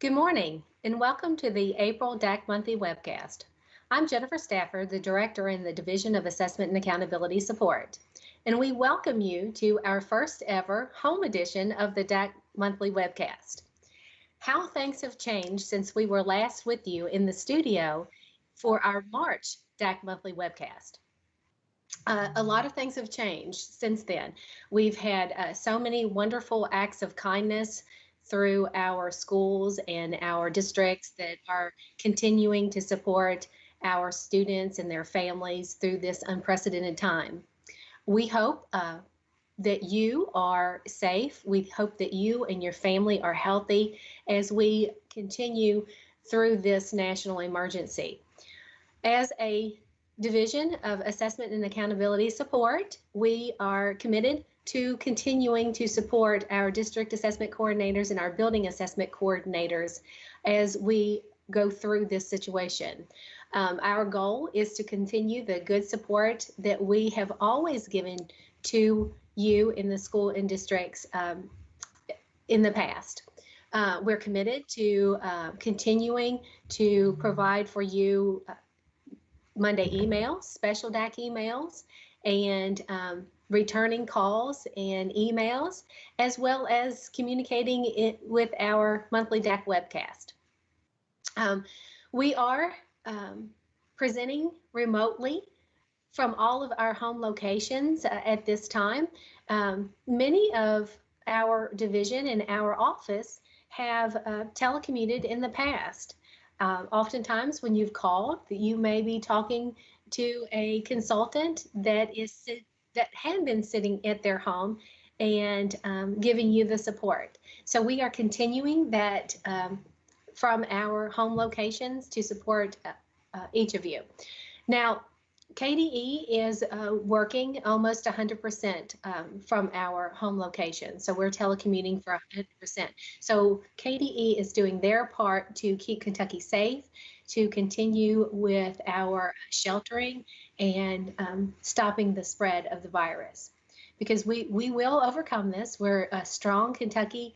Good morning, and welcome to the April DAC Monthly Webcast. I'm Jennifer Stafford, the Director in the Division of Assessment and Accountability Support, and we welcome you to our first ever home edition of the DAC Monthly Webcast. How things have changed since we were last with you in the studio for our March DAC Monthly Webcast. A lot of things have changed since then. We've had so many wonderful acts of kindness through our schools and our districts that are continuing to support our students and their families through this unprecedented time. We hope that you are safe. We hope that you and your family are healthy as we continue through this national emergency. As a Division of Assessment and Accountability Support, we are committed to continuing to support our district assessment coordinators and our building assessment coordinators as we go through this situation. Our goal is to continue the good support that we have always given to you in the school and districts in the past. We're committed to continuing to provide for you Monday emails, special DAC emails, and returning calls and emails, as well as communicating it with our monthly DAC webcast. We are presenting remotely from all of our home locations at this time. Many of our division and our office have telecommuted in the past. Oftentimes when you've called, you may be talking to a consultant that had been sitting at their home and giving you the support. So we are continuing that from our home locations to support each of you. Now, KDE is working almost 100% from our home location. So we're telecommuting for 100%. So KDE is doing their part to keep Kentucky safe, to continue with our sheltering and stopping the spread of the virus. Because we will overcome this. We're a strong Kentucky.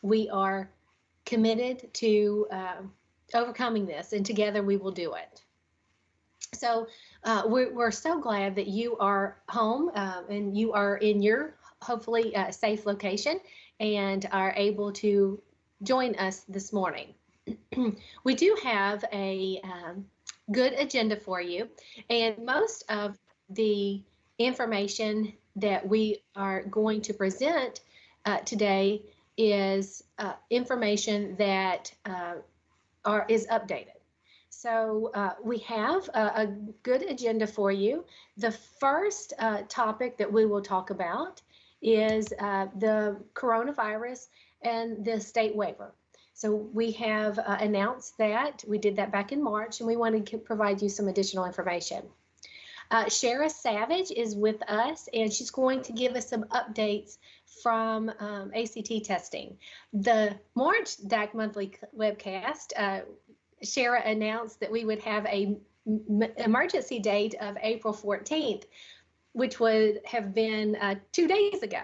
We are committed to overcoming this, and together we will do it. So we're so glad that you are home and you are in your hopefully safe location and are able to join us this morning. We do have a good agenda for you, and most of the information that we are going to present today is information that is updated. So we have a good agenda for you. The first topic that we will talk about is the coronavirus and the state waiver. So we have announced that. We did that back in March, and we wanted to provide you some additional information. Shara Savage is with us, and she's going to give us some updates from ACT testing. The March DAC Monthly Webcast, Shara announced that we would have a emergency date of April 14th, which would have been 2 days ago.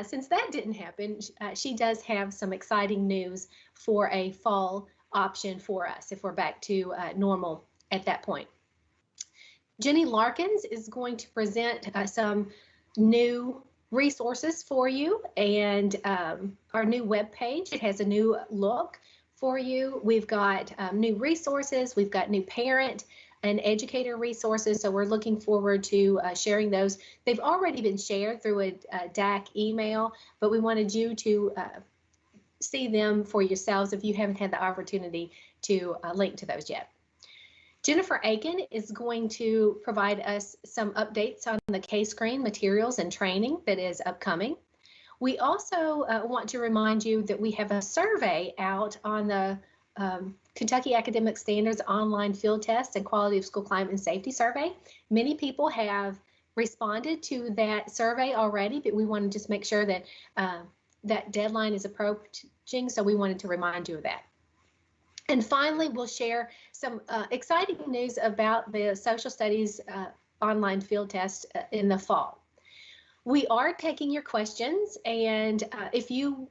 Since that didn't happen, she does have some exciting news for a fall option for us if we're back to normal at that point. Jenny Larkins is going to present some new resources for you and our new webpage. It has a new look for you. We've got new resources. We've got new parent and educator resources. So we're looking forward to sharing those. They've already been shared through a DAC email, but we wanted you to see them for yourselves if you haven't had the opportunity to link to those yet. Jennifer Aiken is going to provide us some updates on the K-Screen materials and training that is upcoming. We also want to remind you that we have a survey out on the Kentucky Academic Standards Online Field Test and Quality of School Climate and Safety Survey. Many people have responded to that survey already, but we want to just make sure that that deadline is approaching, so we wanted to remind you of that. And finally, we'll share some exciting news about the social studies online field test in the fall. We are taking your questions, and if you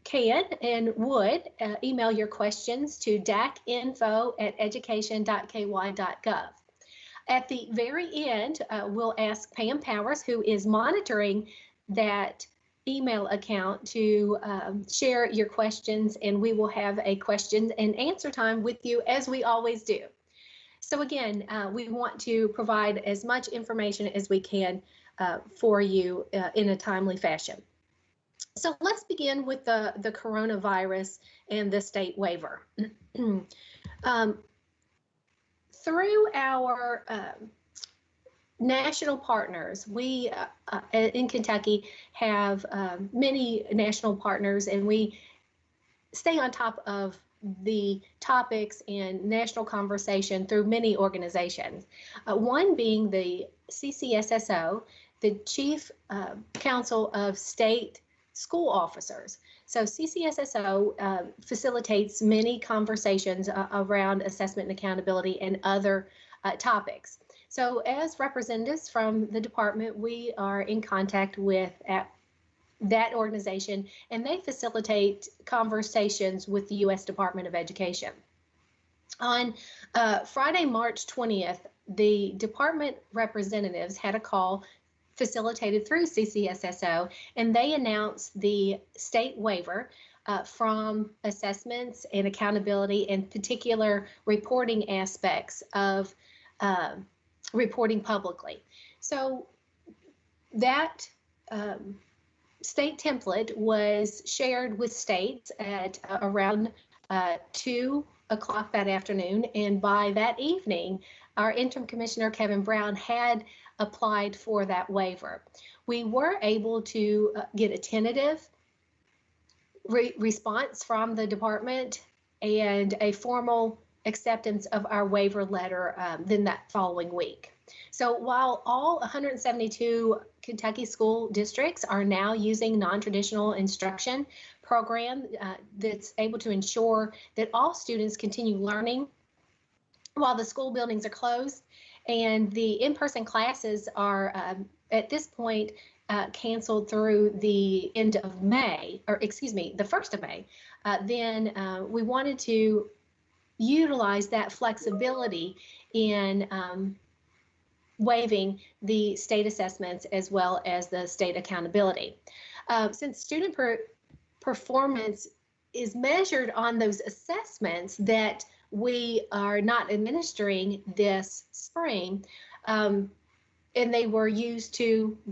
can and would email your questions to dacinfo@education.ky.gov. At the very end, we'll ask Pam Powers, who is monitoring that email account, to share your questions, and we will have a question and answer time with you, as we always do. So again, we want to provide as much information as we can for you in a timely fashion. So let's begin with the coronavirus and the state waiver. Through our national partners, we in Kentucky have many national partners, and we stay on top of the topics and national conversation through many organizations. One being the CCSSO, the Chief Council of State School Officers. So CCSSO facilitates many conversations around assessment and accountability and other topics. So as representatives from the department, we are in contact with that organization, and they facilitate conversations with the U.S. Department of Education. On Friday, March 20th, the department representatives had a call facilitated through CCSSO, and they announced the state waiver from assessments and accountability and particular reporting aspects of reporting publicly. So that state template was shared with states at around 2 o'clock that afternoon, and by that evening, our interim commissioner, Kevin Brown, had applied for that waiver. We were able to get a tentative response from the department and a formal acceptance of our waiver letter then that following week. So while all 172 Kentucky school districts are now using non-traditional instruction program that's able to ensure that all students continue learning while the school buildings are closed, and the in-person classes are at this point canceled through the end of May, or excuse me, the 1st of May, then we wanted to utilize that flexibility in waiving the state assessments as well as the state accountability. Since student performance is measured on those assessments that we are not administering this spring, and they were used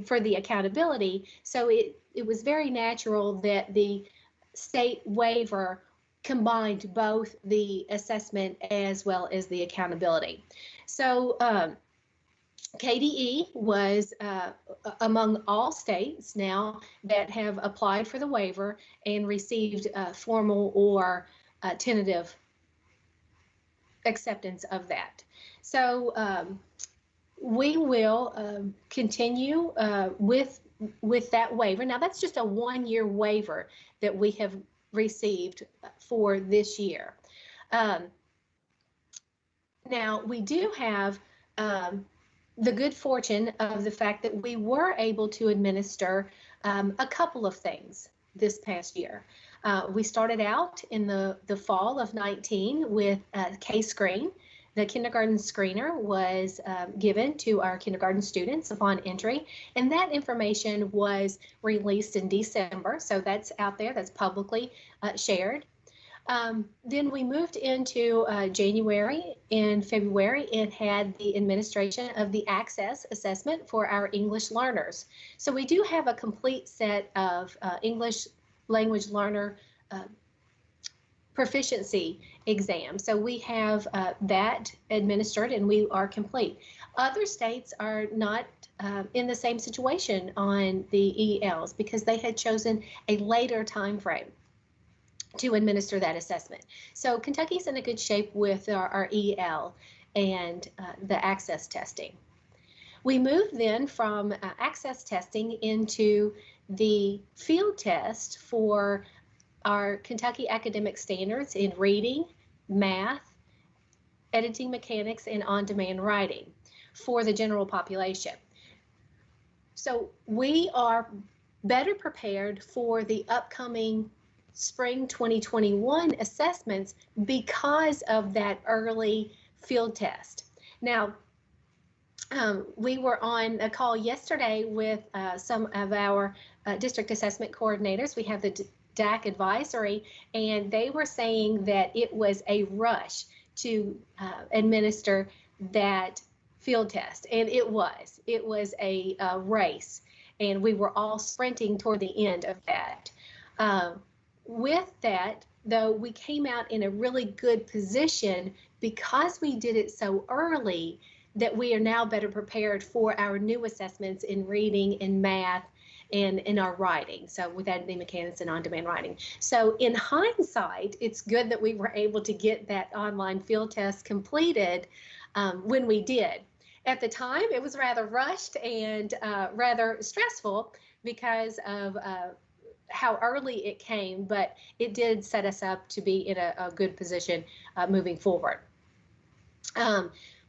for the accountability, so it was very natural that the state waiver combined both the assessment as well as the accountability. So KDE was among all states now that have applied for the waiver and received formal or tentative acceptance of that. So we will continue with that waiver. Now that's just a 1-year waiver that we have received for this year. Now we do have the good fortune of the fact that we were able to administer a couple of things this past year. We started out in the fall of 19 with K-Screen. The kindergarten screener was given to our kindergarten students upon entry, and that information was released in December, so that's out there, that's publicly shared. Then we moved into January and February and had the administration of the access assessment for our English learners. So we do have a complete set of English language learner proficiency exam. So we have that administered and we are complete. Other states are not in the same situation on the ELs because they had chosen a later time frame to administer that assessment. So Kentucky's in a good shape with our EL and the access testing. We moved then from access testing into the field test for our Kentucky academic standards in reading, math, editing mechanics, and on-demand writing for the general population. So we are better prepared for the upcoming spring 2021 assessments because of that early field test. Now, we were on a call yesterday with some of our district assessment coordinators. We have the DAC advisory, and they were saying that it was a rush to administer that field test, and it was a race, and we were all sprinting toward the end of that. With that, though, we came out in a really good position because we did it so early that we are now better prepared for our new assessments in reading and math and in our writing, so with editing mechanics and on-demand writing. So in hindsight, it's good that we were able to get that online field test completed when we did. At the time, it was rather rushed and rather stressful because of how early it came, but it did set us up to be in a good position moving forward.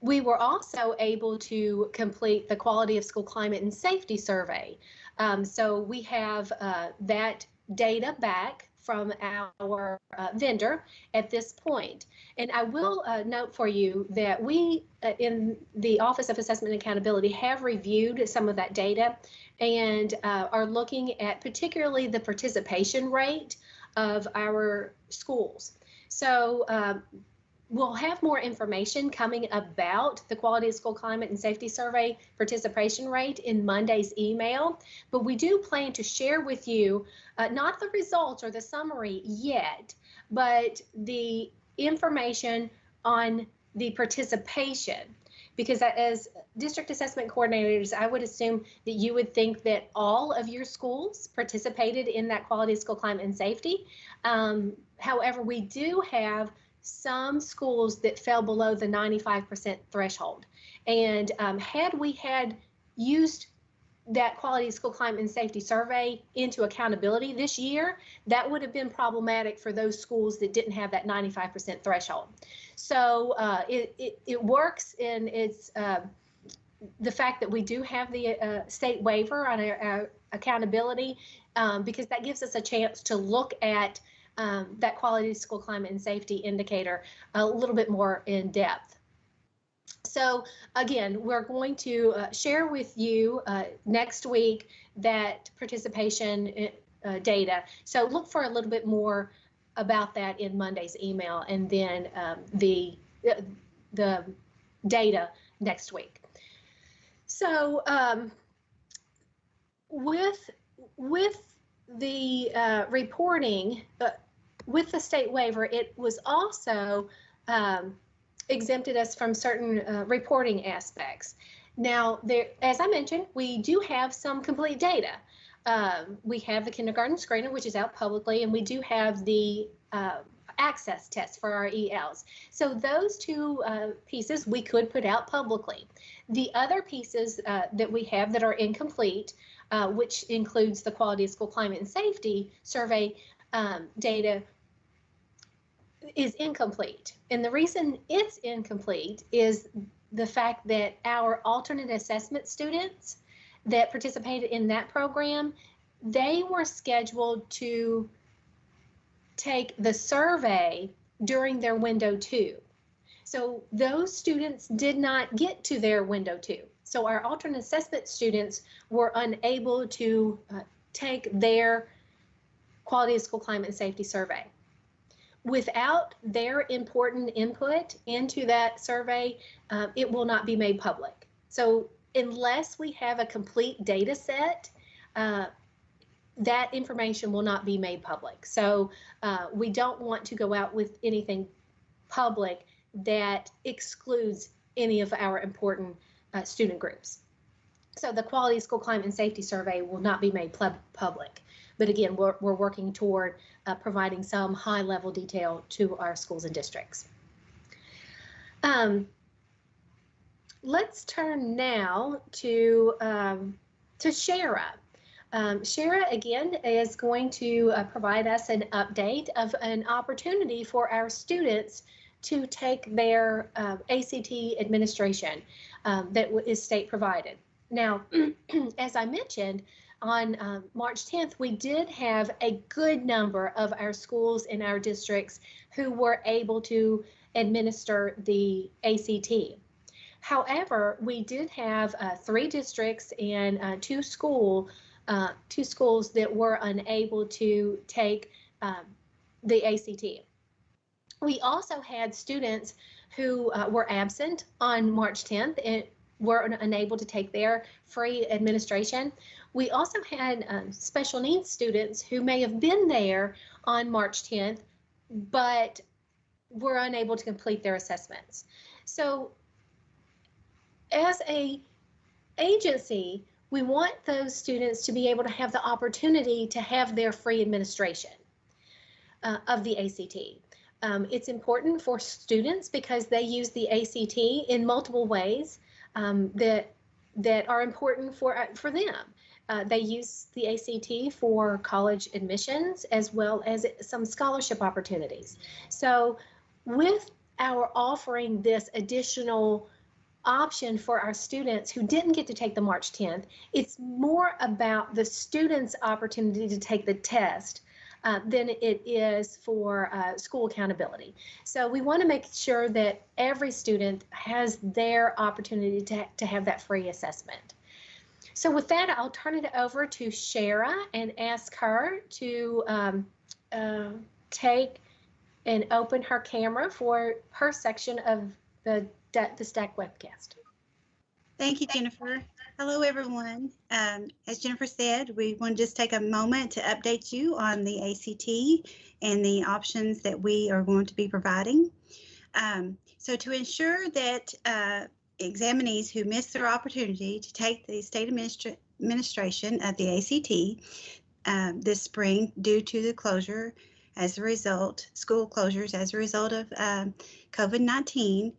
We were also able to complete the Quality of School Climate and Safety Survey. So we have that data back from our vendor at this point. And I will note for you that we in the Office of Assessment and Accountability have reviewed some of that data and are looking at particularly the participation rate of our schools. So we'll have more information coming about the Quality of School Climate and Safety Survey participation rate in Monday's email, but we do plan to share with you not the results or the summary yet, but the information on the participation. Because as district assessment coordinators, I would assume that you would think that all of your schools participated in that Quality of School Climate and Safety. However, we do have some schools that fell below the 95% threshold. And had we had used that Quality of School Climate and Safety Survey into accountability this year, that would have been problematic for those schools that didn't have that 95% threshold. So it works in its the fact that we do have the state waiver on our accountability because that gives us a chance to look at that Quality of School Climate and Safety indicator a little bit more in depth. So again, we're going to share with you next week that participation data. So look for a little bit more about that in Monday's email, and then the data next week. So with the reporting, with the state waiver, it was also exempted us from certain reporting aspects. Now, as I mentioned, we do have some complete data. We have the kindergarten screener, which is out publicly, and we do have the access test for our ELs. So those two pieces we could put out publicly. The other pieces that we have that are incomplete, which includes the Quality of School Climate and Safety Survey data, is incomplete. And the reason it's incomplete is the fact that our alternate assessment students that participated in that program, they were scheduled to take the survey during their window 2. So those students did not get to their window 2. So our alternate assessment students were unable to take their Quality of School Climate and Safety Survey. Without their important input into that survey, it will not be made public. So unless we have a complete data set, that information will not be made public. So we don't want to go out with anything public that excludes any of our important student groups. So the Quality of School Climate and Safety Survey will not be made public. But again, we're working toward providing some high-level detail to our schools and districts. Let's turn now to Shara. Shara, again, is going to provide us an update of an opportunity for our students to take their ACT administration that is state provided. Now, as I mentioned, on March 10th, we did have a good number of our schools in our districts who were able to administer the ACT. However, we did have 3 districts and 2 schools that were unable to take the ACT. We also had students who were absent on March 10th and were unable to take their free administration. We also had special needs students who may have been there on March 10th, but were unable to complete their assessments. So as a agency, we want those students to be able to have the opportunity to have their free administration of the ACT. It's important for students because they use the ACT in multiple ways that are important for them. They use the ACT for college admissions as well as some scholarship opportunities. So with our offering this additional option for our students who didn't get to take the March 10th, it's more about the students' opportunity to take the test than it is for school accountability. So we want to make sure that every student has their opportunity to have that free assessment. So with that, I'll turn it over to Shara and ask her to take and open her camera for her section of the DAC Webcast. Thank you, Jennifer. Hello, everyone. As Jennifer said, we want to just take a moment to update you on the ACT and the options that we are going to be providing. So to ensure that examinees who miss their opportunity to take the state administration of the ACT this spring due to the closure as a result, school closures as a result of COVID-19,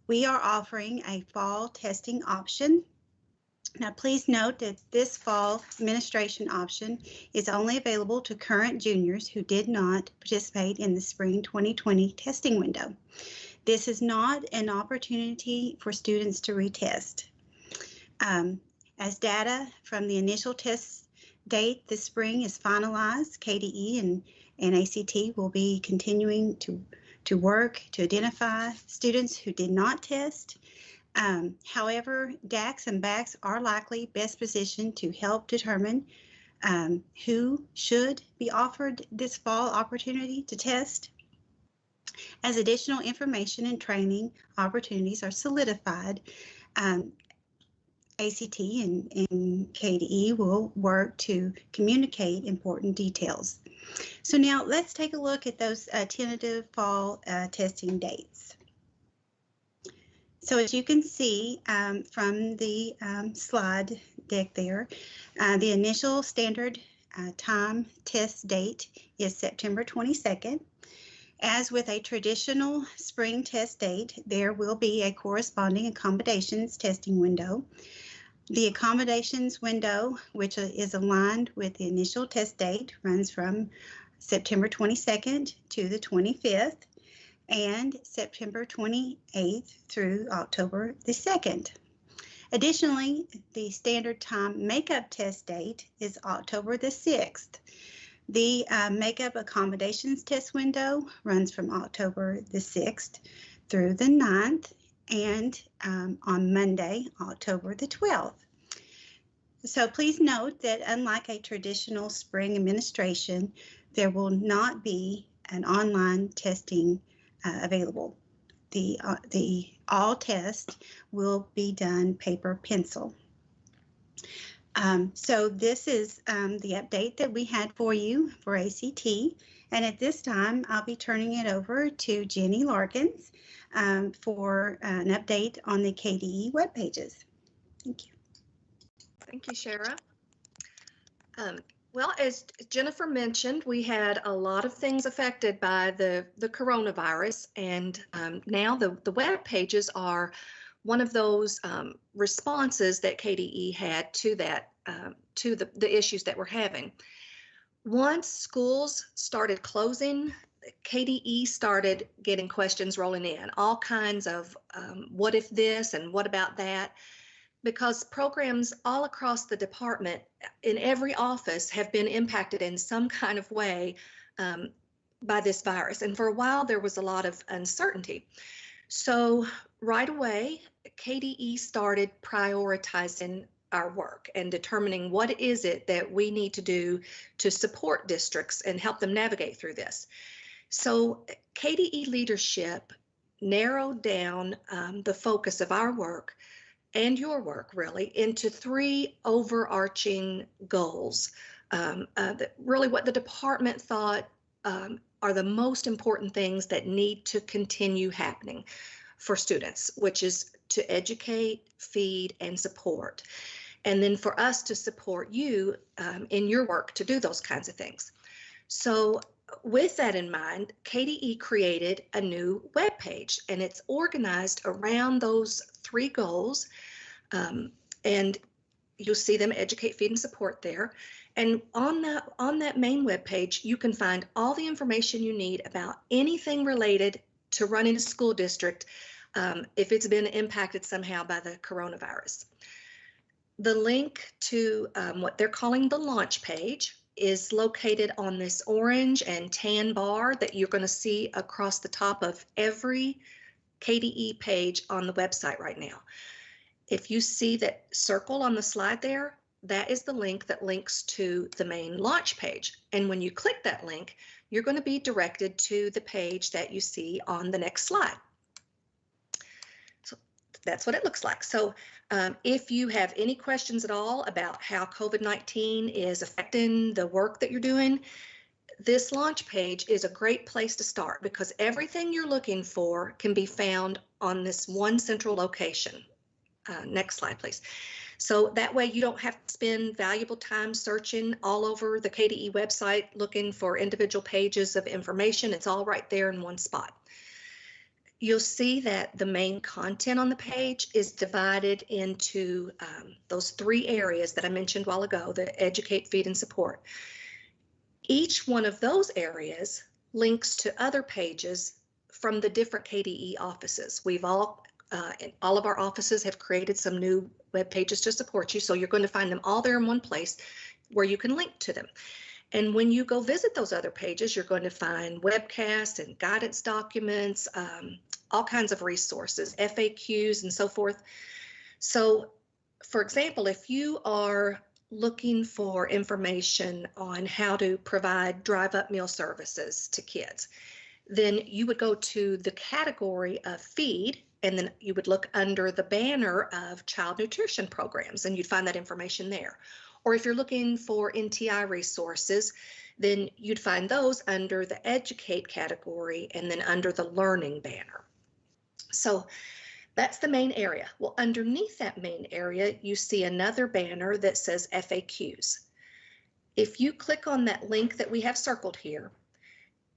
we are offering a fall testing option. Now, please note that this fall administration option is only available to current juniors who did not participate in the spring 2020 testing window. This is not an opportunity for students to retest. As data from the initial test date this spring is finalized, KDE and ACT will be continuing to work to identify students who did not test. However, DACs and BACs are likely best positioned to help determine who should be offered this fall opportunity to test. As additional information and training opportunities are solidified, ACT and KDE will work to communicate important details. So now let's take a look at those tentative fall testing dates. So as you can see from the slide deck there, the initial standard time test date is September 22nd. As with a traditional spring test date, there will be a corresponding accommodations testing window. The accommodations window, which is aligned with the initial test date, runs from September 22nd to the 25th and September 28th through October the 2nd. Additionally, the standard time makeup test date is October the 6th. The makeup accommodations test window runs from October the 6th through the 9th and on Monday, October the 12th. So please note that unlike a traditional spring administration, there will not be an online testing available. The all tests will be done paper pencil. So this is the update that we had for you for ACT. And at this time, I'll be turning it over to Jenny Larkins for an update on the KDE web pages. Thank you. Thank you, Shara. Well, as Jennifer mentioned, we had a lot of things affected by the coronavirus, and now the web pages are one of those responses that KDE had to that, to the issues that we're having. Once schools started closing, KDE started getting questions rolling in, all kinds of what if this and what about that. because programs all across the department in every office have been impacted in some kind of way by this virus. And for a while, there was a lot of uncertainty. So right away, KDE started prioritizing our work and determining what is it that we need to do to support districts and help them navigate through this. So KDE leadership narrowed down the focus of our work and your work really into 3 overarching goals. Really what the department thought are the most important things that need to continue happening for students, which is to educate, feed, and support. And then for us to support you in your work to do those kinds of things. So with that in mind, KDE created a new web page, and it's organized around those 3 goals. And you'll see them: educate, feed, and support there. And on that main web page, you can find all the information you need about anything related to running a school district if it's been impacted somehow by the coronavirus. The link to what they're calling the launch page is located on this orange and tan bar that you're going to see across the top of every KDE page on the website right now. If you see that circle on the slide there, that is the link that links to the main launch page. And when you click that link, you're going to be directed to the page that you see on the next slide. So that's what it looks like. So if you have any questions at all about how COVID-19 is affecting the work that you're doing, this launch page is a great place to start, because everything you're looking for can be found on this one central location. Next slide, please. So that way you don't have to spend valuable time searching all over the KDE website looking for individual pages of information. It's all right there in one spot. You'll see that the main content on the page is divided into those 3 areas that I mentioned a while ago: the educate, feed, and support. Each one of those areas links to other pages from the different KDE offices. We've all of our offices have created some new web pages to support you, so you're going to find them all there in one place where you can link to them. And when you go visit those other pages, you're going to find webcasts and guidance documents, all kinds of resources, FAQs, and so forth. So, for example, if you are looking for information on how to provide drive-up meal services to kids, then you would go to the category of feed, and then you would look under the banner of child nutrition programs, and you'd find that information there. Or if you're looking for NTI resources, then you'd find those under the educate category and then under the learning banner. So that's the main area. Well, underneath that main area, you see another banner that says FAQs. If you click on that link that we have circled here,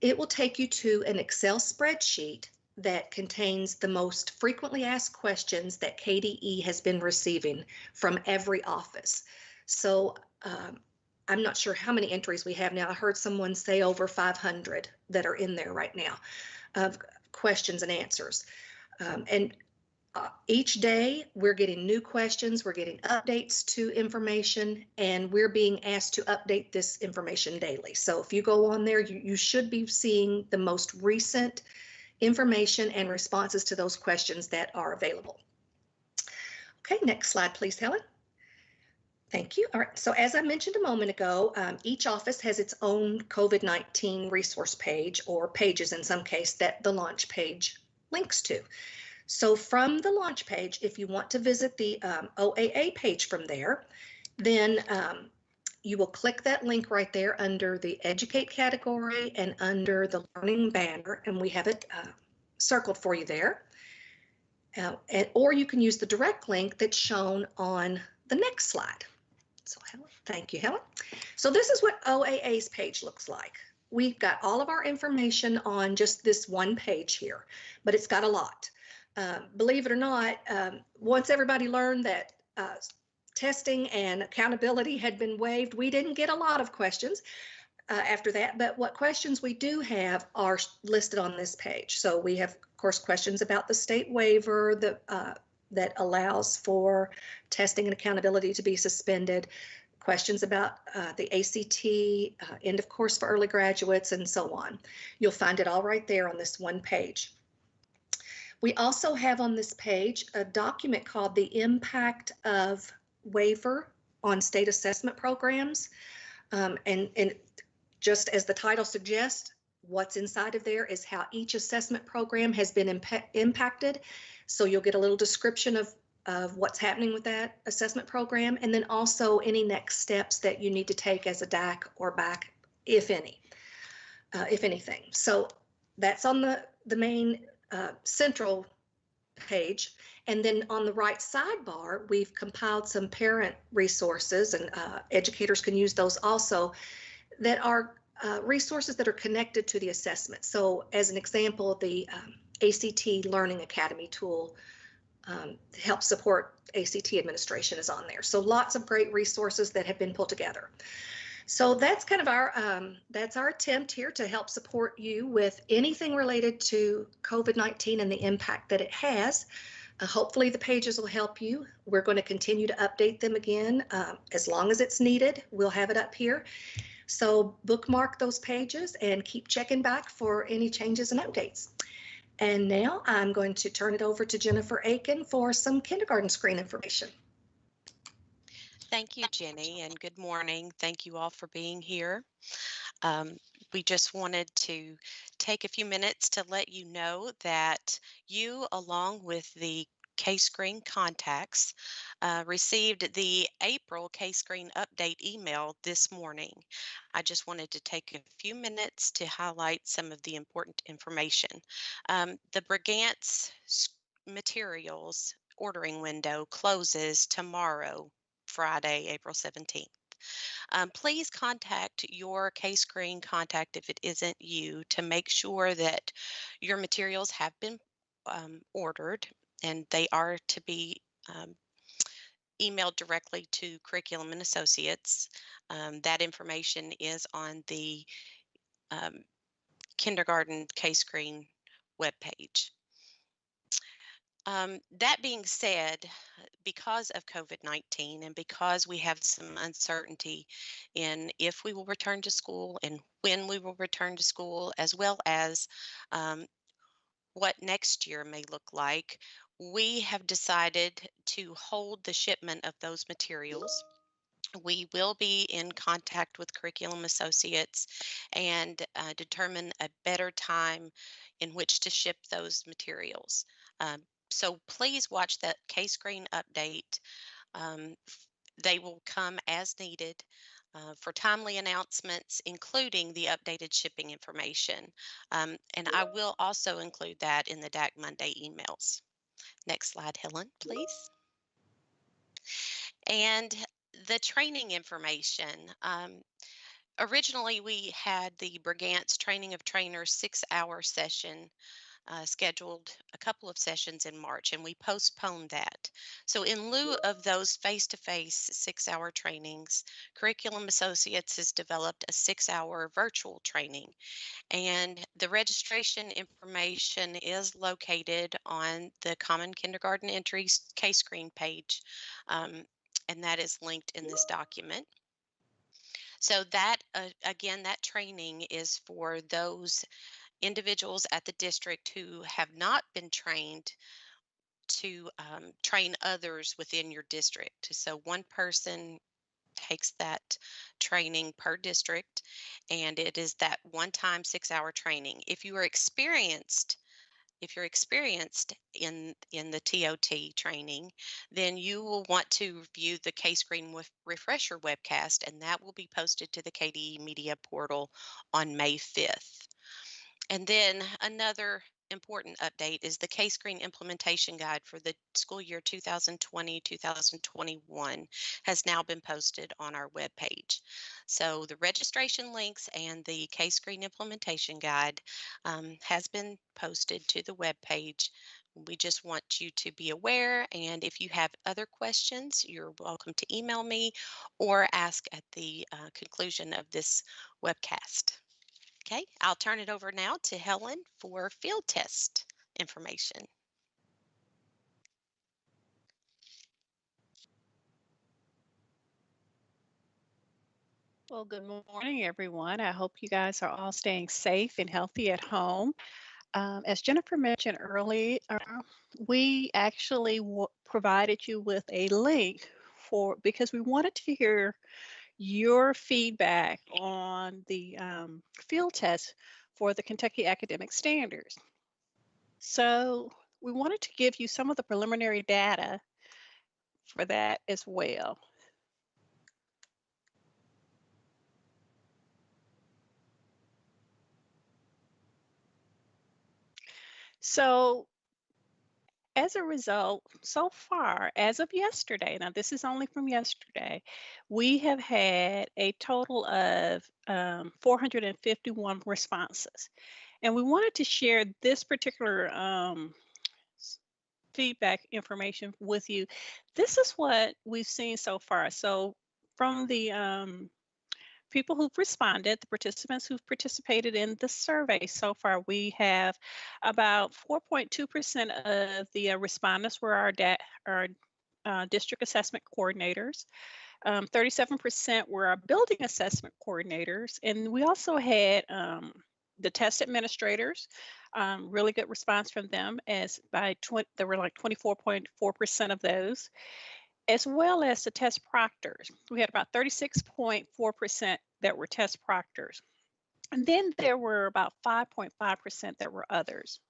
it will take you to an Excel spreadsheet that contains the most frequently asked questions that KDE has been receiving from every office. So I'm not sure how many entries we have now. I heard someone say over 500 that are in there right now of questions and answers. Each day we're getting new questions, we're getting updates to information, and we're being asked to update this information daily. So if you go on there, you should be seeing the most recent information and responses to those questions that are available. Okay, next slide, please, Helen. Thank you. All right, so as I mentioned a moment ago, each office has its own COVID-19 resource page, or pages in some case, that the launch page links to. So from the launch page, if you want to visit the OAA page from there, then you will click that link right there under the educate category and under the learning banner, and we have it circled for you there. Or you can use the direct link that's shown on the next slide. So Helen, thank you, Helen. So this is what OAA's page looks like. We've got all of our information on just this one page here, but it's got a lot. Believe it or not, once everybody learned that testing and accountability had been waived, we didn't get a lot of questions after that, but what questions we do have are listed on this page. So we have, of course, questions about the state waiver, that allows for testing and accountability to be suspended, questions about the ACT, end of course for early graduates, and so on. You'll find it all right there on this one page. We also have on this page a document called the Impact of Waiver on State Assessment Programs. And just as the title suggests, what's inside of there is how each assessment program has been impacted. So you'll get a little description of what's happening with that assessment program, and then also any next steps that you need to take as a DAC or BAC, if anything. So that's on the main central page. And then on the right sidebar, we've compiled some parent resources, and educators can use those also, that are resources that are connected to the assessment. So as an example, the ACT Learning Academy tool to help support ACT administration is on there. So lots of great resources that have been pulled together. So that's kind of our attempt here to help support you with anything related to COVID-19 and the impact that it has. Hopefully the pages will help you. We're going to continue to update them again as long as it's needed. We'll have it up here. So bookmark those pages and keep checking back for any changes and updates. And now I'm going to turn it over to Jennifer Aiken for some kindergarten screen information. Thank you, Jenny, and good morning. Thank you all for being here. We just wanted to take a few minutes to let you know that you, along with the K-Screen contacts, received the April K-Screen update email this morning. I just wanted to take a few minutes to highlight some of the important information. The Brigance materials ordering window closes tomorrow, Friday, April 17th. Please contact your K-Screen contact if it isn't you to make sure that your materials have been ordered, and they are to be emailed directly to Curriculum and Associates. That information is on the kindergarten K-Screen webpage. That being said, because of COVID-19 and because we have some uncertainty in if we will return to school and when we will return to school, as well as what next year may look like, we have decided to hold the shipment of those materials. We will be in contact with Curriculum Associates and determine a better time in which to ship those materials. So please watch that K-Screen update. They will come as needed for timely announcements, including the updated shipping information. And I will also include that in the DAC Monday emails. Next slide, Helen, please. And the training information. Originally, we had the Brigance Training of Trainers 6-hour session scheduled a couple of sessions in March, and we postponed that. So in lieu of those face-to-face 6-hour trainings, Curriculum Associates has developed a 6-hour virtual training, and the registration information is located on the Common Kindergarten Entries K-Screen page, and that is linked in this document. So that, again, that training is for those individuals at the district who have not been trained to train others within your district. So one person takes that training per district, and it is that one-time 6-hour training. If you're experienced in the TOT training, then you will want to view the K-Screen Refresher webcast, and that will be posted to the KDE Media portal on May 5th. And then another important update is the K-Screen implementation guide for the school year 2020-2021 has now been posted on our webpage. So the registration links and the K-Screen implementation guide has been posted to the webpage. We just want you to be aware, and if you have other questions, you're welcome to email me or ask at the conclusion of this webcast. Okay, I'll turn it over now to Helen for field test information. Well, good morning, everyone. I hope you guys are all staying safe and healthy at home. As Jennifer mentioned earlier, we actually provided you with a link for because we wanted to hear your feedback on the field test for the Kentucky Academic Standards. So we wanted to give you some of the preliminary data for that as well. So as a result, so far, as of yesterday, now this is only from yesterday, we have had a total of 451 responses. And we wanted to share this particular feedback information with you. This is what we've seen so far. So from the people who've responded, the participants who've participated in the survey so far, we have about 4.2% of the respondents were our district assessment coordinators. 37% were our building assessment coordinators. And we also had the test administrators, really good response from them, as there were like 24.4% of those, as well as the test proctors. We had about 36.4% that were test proctors. And then there were about 5.5% that were others.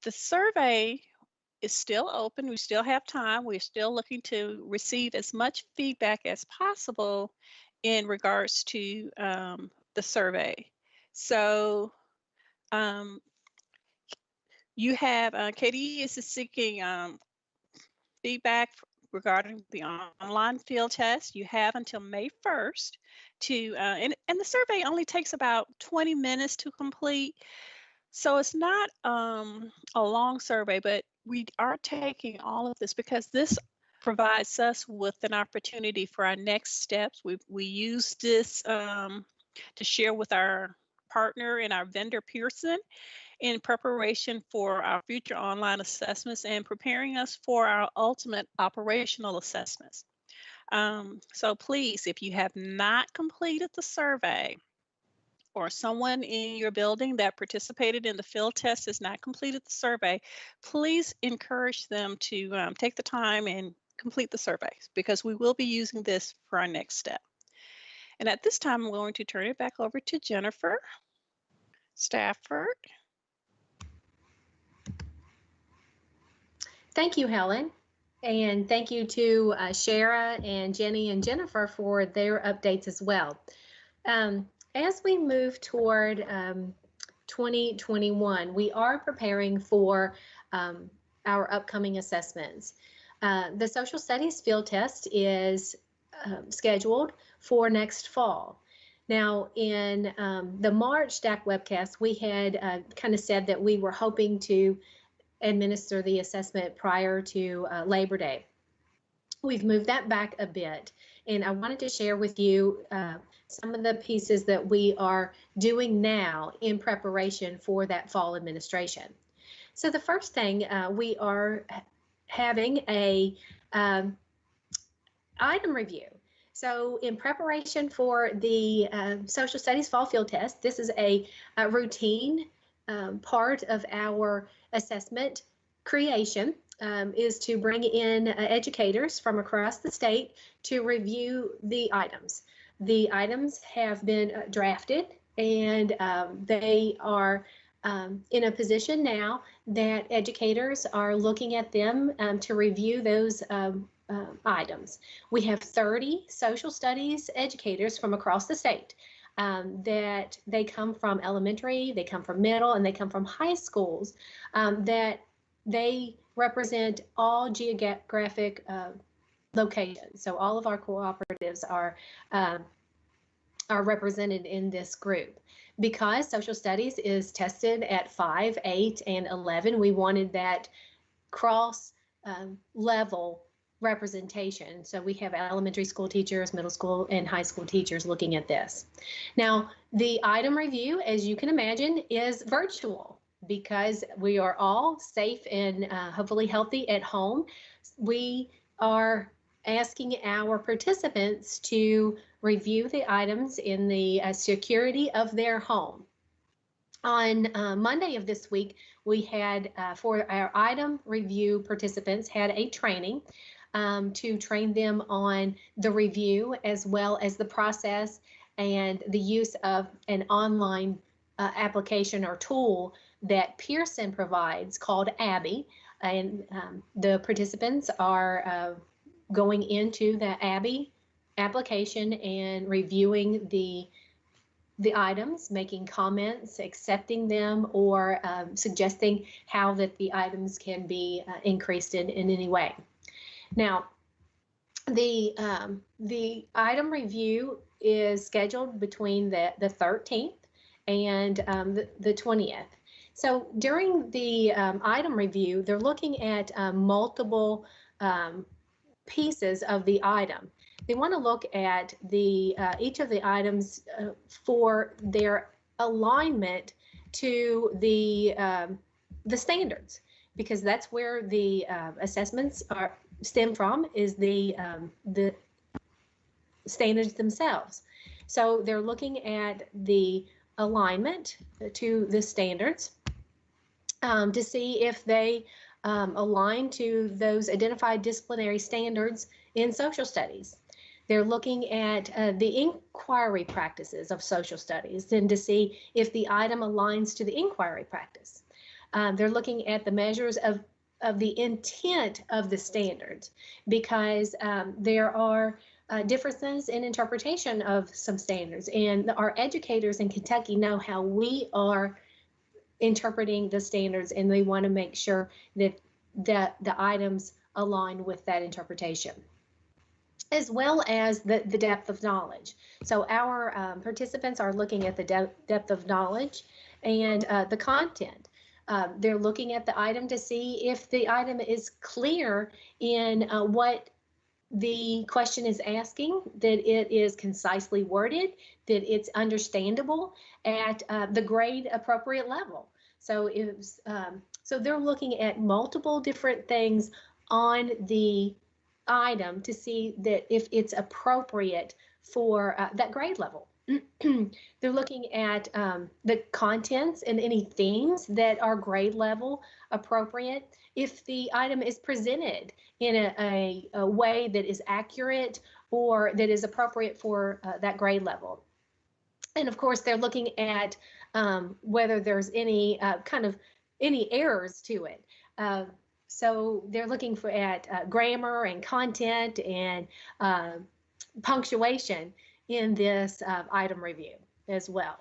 The survey is still open. We still have time. We're still looking to receive as much feedback as possible in regards to the survey. So you have KDE is seeking feedback regarding the online field test. You have until May 1st to, and the survey only takes about 20 minutes to complete. So it's not a long survey, but we are taking all of this because this provides us with an opportunity for our next steps. We use this to share with our partner and our vendor Pearson in preparation for our future online assessments and preparing us for our ultimate operational assessments. So please, if you have not completed the survey, or someone in your building that participated in the field test has not completed the survey, please encourage them to take the time and complete the surveys, because we will be using this for our next step. And at this time, I'm going to turn it back over to Jennifer Stafford. Thank you, Helen. And thank you to Shara and Jenny and Jennifer for their updates as well. As we move toward 2021, we are preparing for our upcoming assessments. The social studies field test is scheduled for next fall. Now, in the March DAC Webcast, we had kind of said that we were hoping to administer the assessment prior to Labor Day. We've moved that back a bit, and I wanted to share with you some of the pieces that we are doing now in preparation for that fall administration. So the first thing, we are having a item review. So in preparation for the social studies fall field test, this is a routine part of our assessment creation. Is to bring in educators from across the state to review the items. The items have been drafted, and they are in a position now that educators are looking at them to review those items. We have 30 social studies educators from across the state that they come from elementary, they come from middle, and they come from high schools that they represent all geographic locations. So all of our cooperatives are represented in this group. Because social studies is tested at 5, 8, and 11, we wanted that cross level representation. So we have elementary school teachers, middle school, and high school teachers looking at this. Now, the item review, as you can imagine, is virtual because we are all safe and hopefully healthy at home. We are asking our participants to review the items in the security of their home. On Monday of this week, we had, for our item review participants, had a training to train them on the review as well as the process and the use of an online application or tool that Pearson provides called Abby. And the participants are going into the Abby application and reviewing the items, making comments, accepting them, or suggesting how that the items can be increased in any way. Now, the item review is scheduled between the 13th and the 20th. So during the item review, they're looking at multiple pieces of the item. They want to look at the each of the items for their alignment to the standards, because that's where the assessments stem from, is the standards themselves. So they're looking at the alignment to the standards to see if they align to those identified disciplinary standards in social studies. They're looking at the inquiry practices of social studies and to see if the item aligns to the inquiry practice. They're looking at the measures of the intent of the standards, because there are differences in interpretation of some standards, and our educators in Kentucky know how we are interpreting the standards, and they want to make sure that the items align with that interpretation, as well as the depth of knowledge. So our participants are looking at the depth of knowledge and the content. They're looking at the item to see if the item is clear in what the question is asking, that it is concisely worded, that it's understandable at the grade appropriate level. So so they're looking at multiple different things on the item to see that if it's appropriate for that grade level. They're looking at the contents and any themes that are grade level appropriate. If the item is presented in a way that is accurate or that is appropriate for that grade level. And of course, they're looking at whether there's any any errors to it. So they're looking at grammar and content and punctuation in this item review as well.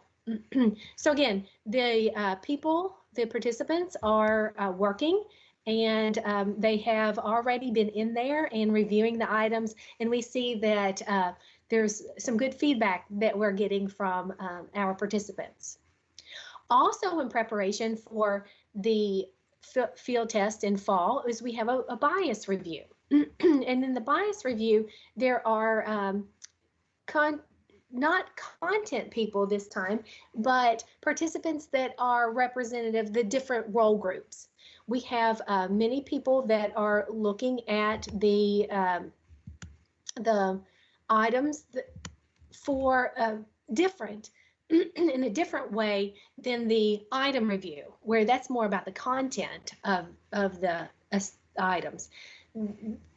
So again, the participants are working, and they have already been in there and reviewing the items, and we see that there's some good feedback that we're getting from our participants. Also, in preparation for the field test in fall, is we have a bias review. And in the bias review, there are not content people this time, but participants that are representative of the different role groups. We have many people that are looking at the items for different in a different way than the item review, where that's more about the content of the items.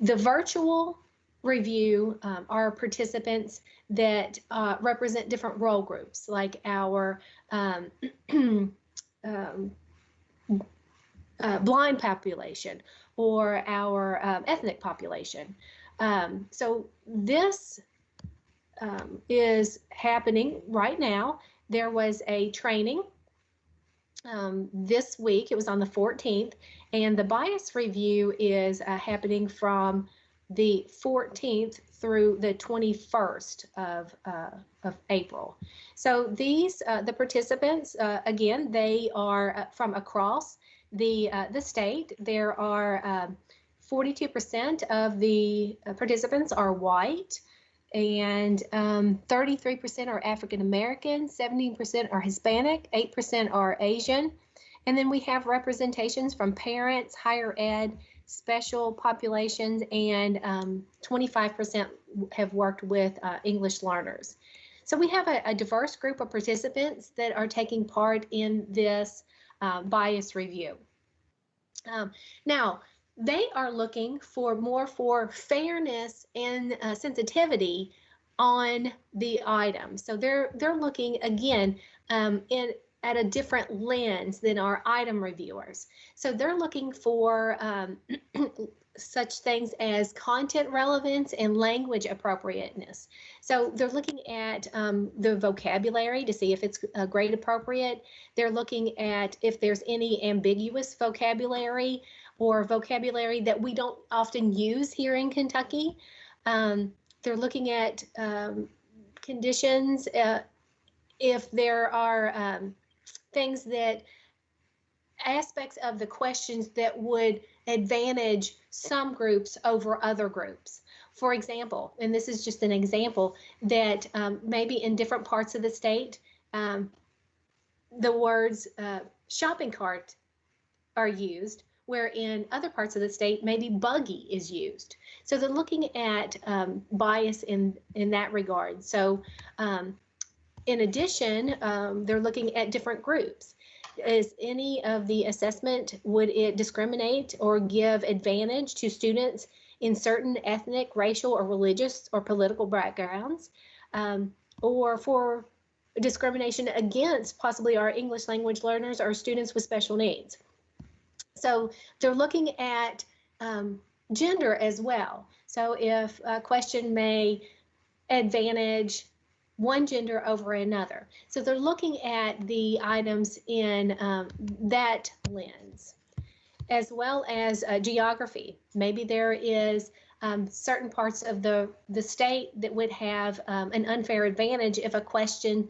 The virtual review are participants that represent different role groups, like our blind population or our ethnic population. So this is happening right now. There was a training this week. It was on the 14th, and the bias review is happening from the 14th through the 21st of April. So these the participants, again, they are from across the state. There are 42% of the participants are white, and 33% are African American, 17% are Hispanic, 8% are Asian, and then we have representations from parents, higher ed, special populations, and 25% have worked with English learners. So we have a diverse group of participants that are taking part in this bias review. Now, they are looking for more for fairness and sensitivity on the item. So they're looking again at a different lens than our item reviewers. So they're looking for such things as content relevance and language appropriateness. So they're looking at the vocabulary to see if it's grade appropriate. They're looking at if there's any ambiguous vocabulary or vocabulary that we don't often use here in Kentucky. They're looking at conditions, if there are things that aspects of the questions that would advantage some groups over other groups. For example, and this is just an example, that maybe in different parts of the state, the words shopping cart are used, where in other parts of the state, maybe buggy is used. So they're looking at bias in that regard. So in addition, they're looking at different groups. Is any of the assessment, would it discriminate or give advantage to students in certain ethnic, racial, or religious or political backgrounds, or for discrimination against possibly our English language learners or students with special needs? So they're looking at gender as well. So if a question may advantage one gender over another. So they're looking at the items in that lens, as well as geography. Maybe there is certain parts of the state that would have an unfair advantage if a question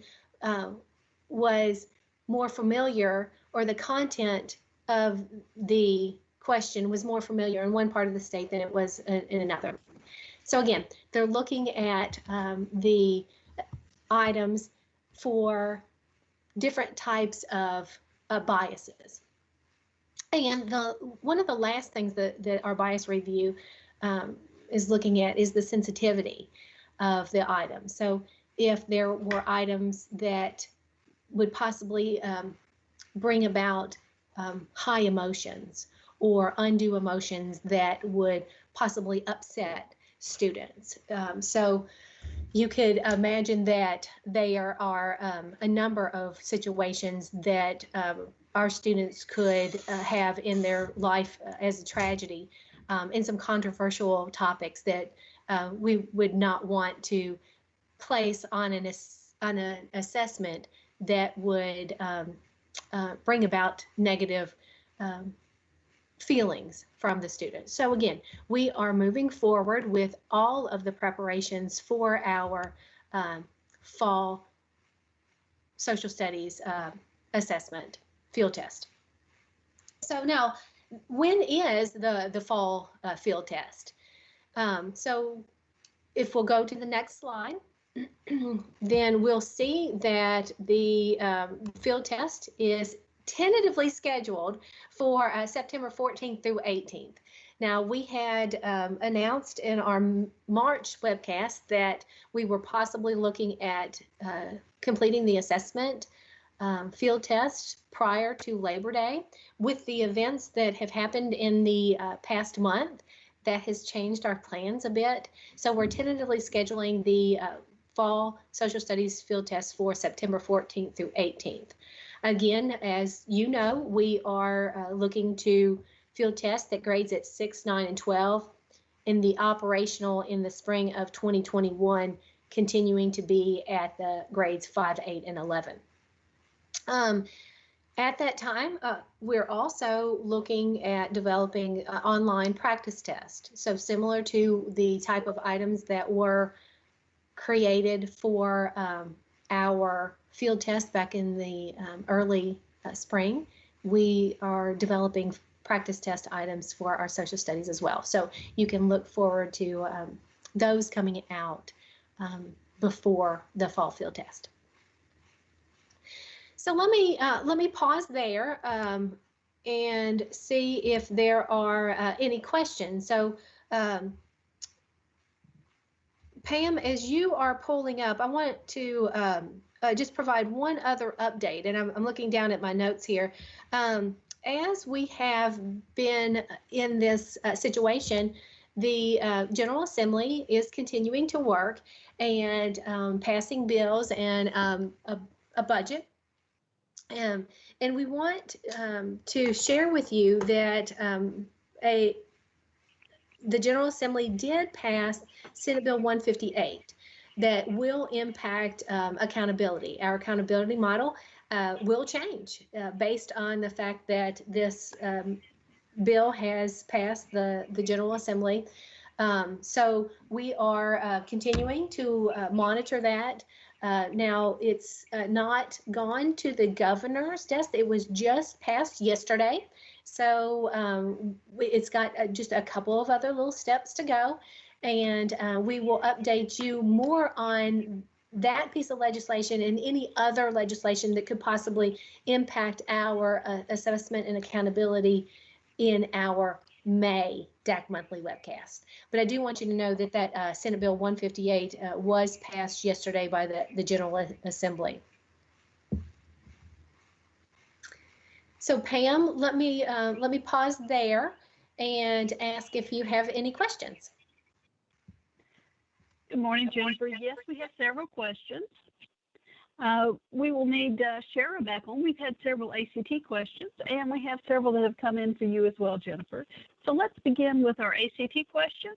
was more familiar, or the content of the question was more familiar in one part of the state than it was in another. So again, they're looking at the items for different types of biases. And one of the last things that our bias review is looking at is the sensitivity of the item. So if there were items that would possibly bring about high emotions or undue emotions that would possibly upset students. So you could imagine that there are a number of situations that our students could have in their life as a tragedy, in some controversial topics that we would not want to place on an assessment that would bring about negative feelings from the students. So again, we are moving forward with all of the preparations for our fall social studies assessment field test. So now, when is the fall field test? So if we'll go to the next slide, then we'll see that the field test is tentatively scheduled for September 14th through 18th. Now, we had announced in our March webcast that we were possibly looking at completing the assessment field test prior to Labor Day. With the events that have happened in the past month, that has changed our plans a bit. So we're tentatively scheduling the fall social studies field test for September 14th through 18th. Again, as you know, we are looking to field test that grades at 6, 9, and 12, in the operational in the spring of 2021, continuing to be at the grades 5, 8, and 11. At that time, we're also looking at developing online practice tests. So similar to the type of items that were created for our field test back in the early spring, we are developing practice test items for our social studies as well. So you can look forward to those coming out before the fall field test. So let me pause there and see if there are any questions. So Pam, as you are pulling up, I want to just provide one other update, and I'm looking down at my notes here. As we have been in this situation, the General Assembly is continuing to work and passing bills and a budget. And we want to share with you that the General Assembly did pass Senate Bill 158 that will impact accountability. Our accountability model will change based on the fact that this bill has passed the General Assembly. So we are continuing to monitor that. Now, it's not gone to the governor's desk. It was just passed yesterday. So it's got just a couple of other little steps to go. And we will update you more on that piece of legislation and any other legislation that could possibly impact our assessment and accountability in our May DAC monthly webcast. But I do want you to know that that Senate Bill 158 was passed yesterday by the General Assembly. So Pam, let me pause there and ask if you have any questions. Good morning, Jennifer. Yes, we have several questions. We will need Shara back on. We've had several ACT questions, and we have several that have come in for you as well, Jennifer. So let's begin with our ACT question.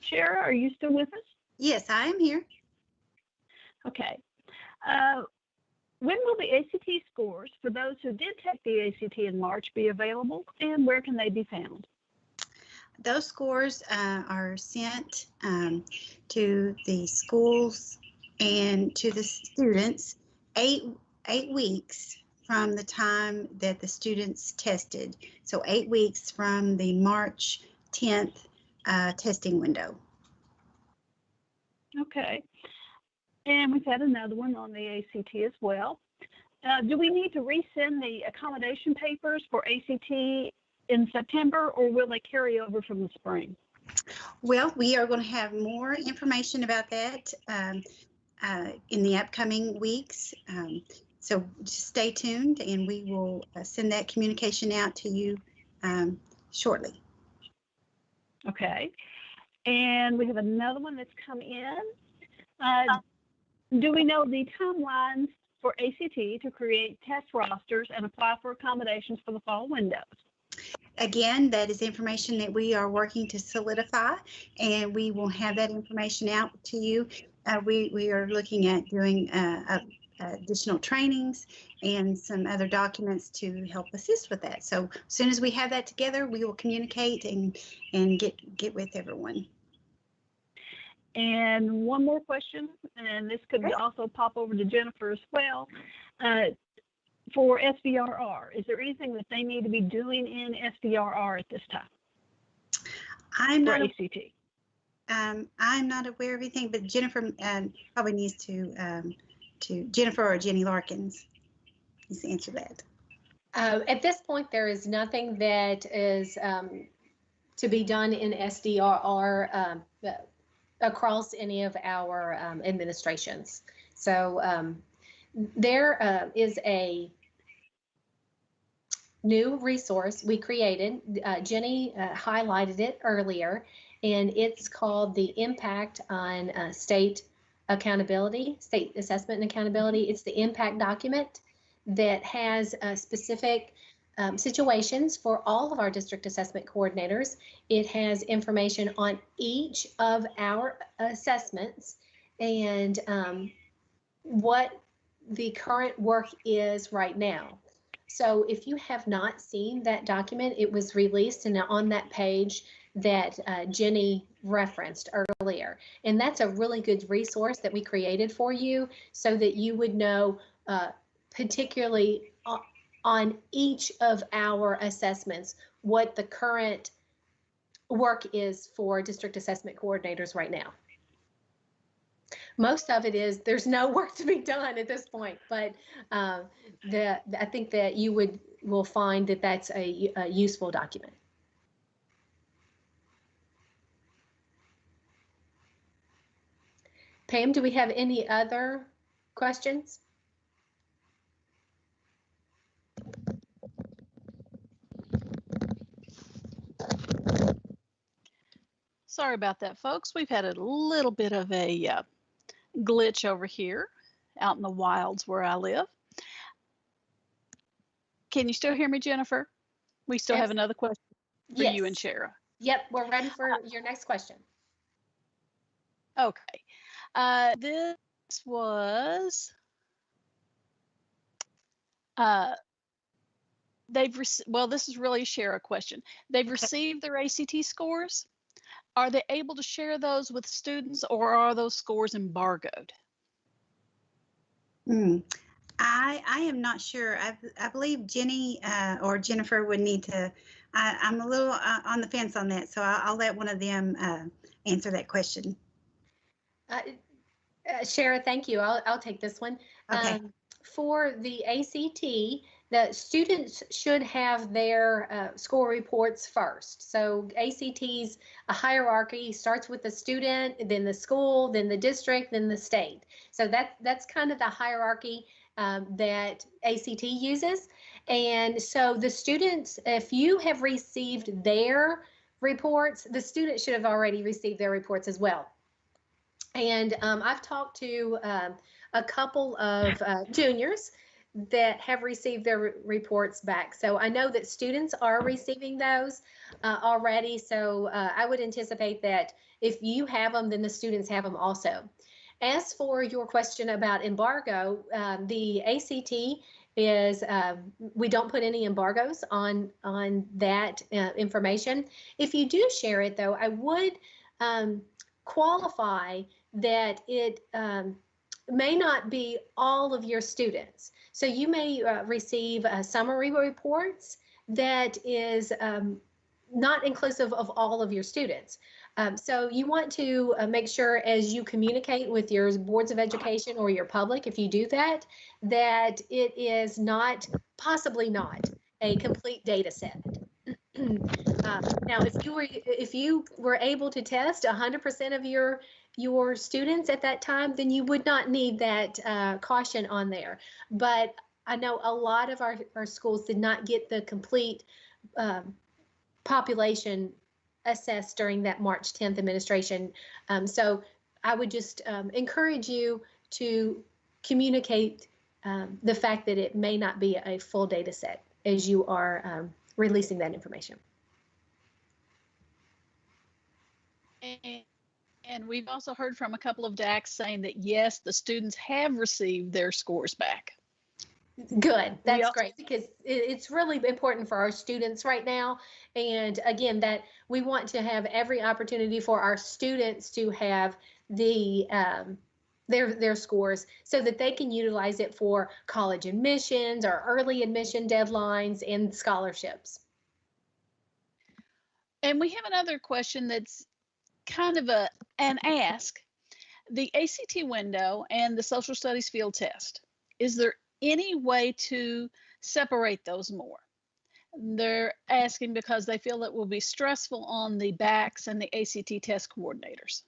Shara, are you still with us? Yes, I am here. Okay. When will the ACT scores for those who did take the ACT in March be available, and where can they be found? Those scores are sent to the schools and to the students 8 weeks from the time that the students tested. So 8 weeks from the March 10th testing window. Okay. And we've had another one on the ACT as well. Do we need to resend the accommodation papers for ACT in September, or will they carry over from the spring? Well, we are going to have more information about that in the upcoming weeks. So just stay tuned, and we will send that communication out to you shortly. Okay. And we have another one that's come in. Do we know the timelines for ACT to create test rosters and apply for accommodations for the fall windows? Again, that is information that we are working to solidify, and we will have that information out to you. We are looking at doing additional trainings and some other documents to help assist with that. So as soon as we have that together, we will communicate and get with everyone. And one more question, and this could also pop over to Jennifer as well. For SVRR, is there anything that they need to be doing in SVRR at this time? I'm not ACT. I'm not aware of anything, but Jennifer probably needs to Jennifer or Jenny Larkins needs to answer that. At this point, there is nothing that is to be done in SVRR across any of our administrations. So there is a new resource we created. Jenny highlighted it earlier, and it's called the Impact on State Accountability, State Assessment and Accountability. It's the impact document that has specific situations for all of our district assessment coordinators. It has information on each of our assessments and what the current work is right now. So if you have not seen that document, it was released and on that page that Jenny referenced earlier. And that's a really good resource that we created for you so that you would know particularly on each of our assessments what the current work is for district assessment coordinators right now. Most of it is there's no work to be done at this point, but I think that you will find that that's a useful document. Pam, do we have any other questions? Sorry about that, folks. We've had a little bit of a glitch over here out in the wilds where I live. Can you still hear me, Jennifer? We still have another question for you and Shara. Yep, we're ready for your next question. Okay. This was this is really a Shara question. They've received their ACT scores. Are they able to share those with students, or are those scores embargoed? I am not sure. I believe Jenny or Jennifer would need to. I'm a little on the fence on that, so I'll let one of them answer that question. Shara, thank you. I'll take this one. Okay. For the ACT, the students should have their score reports first. So ACT's a hierarchy, starts with the student, then the school, then the district, then the state. So that's kind of the hierarchy that ACT uses. And so the students, if you have received their reports, the students should have already received their reports as well. And I've talked to a couple of juniors that have received their reports back. So I know that students are receiving those already. So I would anticipate that if you have them, then the students have them also. As for your question about embargo, the ACT is, we don't put any embargoes on that information. If you do share it though, I would qualify that it may not be all of your students. So you may receive summary reports that is not inclusive of all of your students. So you want to make sure as you communicate with your boards of education or your public, if you do that, that it is not, possibly not, a complete data set. Now, if you were able to test 100% of your students at that time, then you would not need that caution on there. But I know a lot of our schools did not get the complete population assessed during that March 10th administration. So I would just encourage you to communicate the fact that it may not be a full data set as you are releasing that information. And we've also heard from a couple of DACs saying that, yes, the students have received their scores back. Good. That's great, because it's really important for our students right now. And again, that we want to have every opportunity for our students to have the their scores so that they can utilize it for college admissions or early admission deadlines and scholarships. And we have another question that's kind of an ask. The ACT window and the social studies field test, is there any way to separate those more? They're asking because they feel it will be stressful on the BACs and the ACT test coordinators.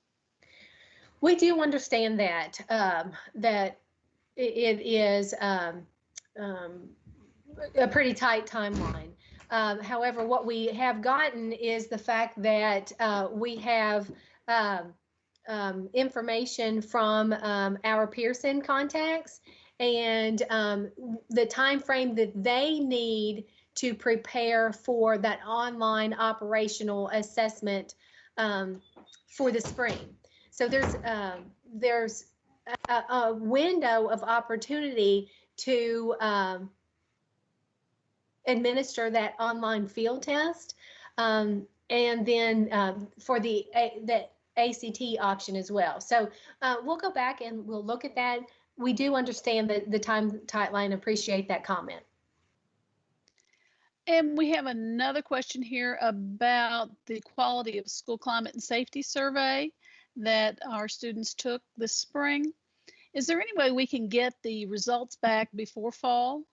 We do understand that, that it is a pretty tight timeline. However, what we have gotten is the fact that we have information from our Pearson contacts, and the time frame that they need to prepare for that online operational assessment for the spring. So there's a window of opportunity to administer that online field test, and then for the ACT option as well. So we'll go back and we'll look at that. We do understand the time tightline, appreciate that comment. And we have another question here about the quality of school climate and safety survey. that our students took this spring. Is there any way we can get the results back before fall?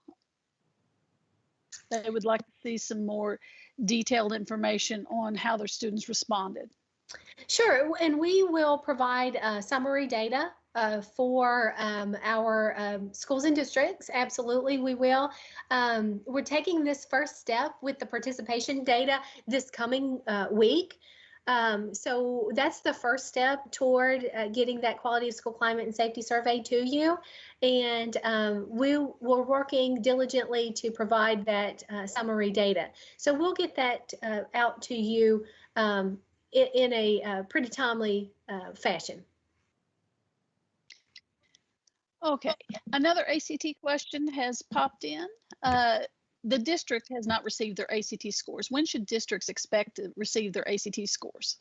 They would like to see some more detailed information on how their students responded. Sure, and we will provide summary data for our schools and districts. Absolutely, we will. We're taking this first step with the participation data this coming week. So that's the first step toward getting that quality of school climate and safety survey to you. And we're working diligently to provide that summary data. So we'll get that out to you in a pretty timely fashion. Okay, another ACT question has popped in. The district has not received their ACT scores. When should districts expect to receive their ACT scores?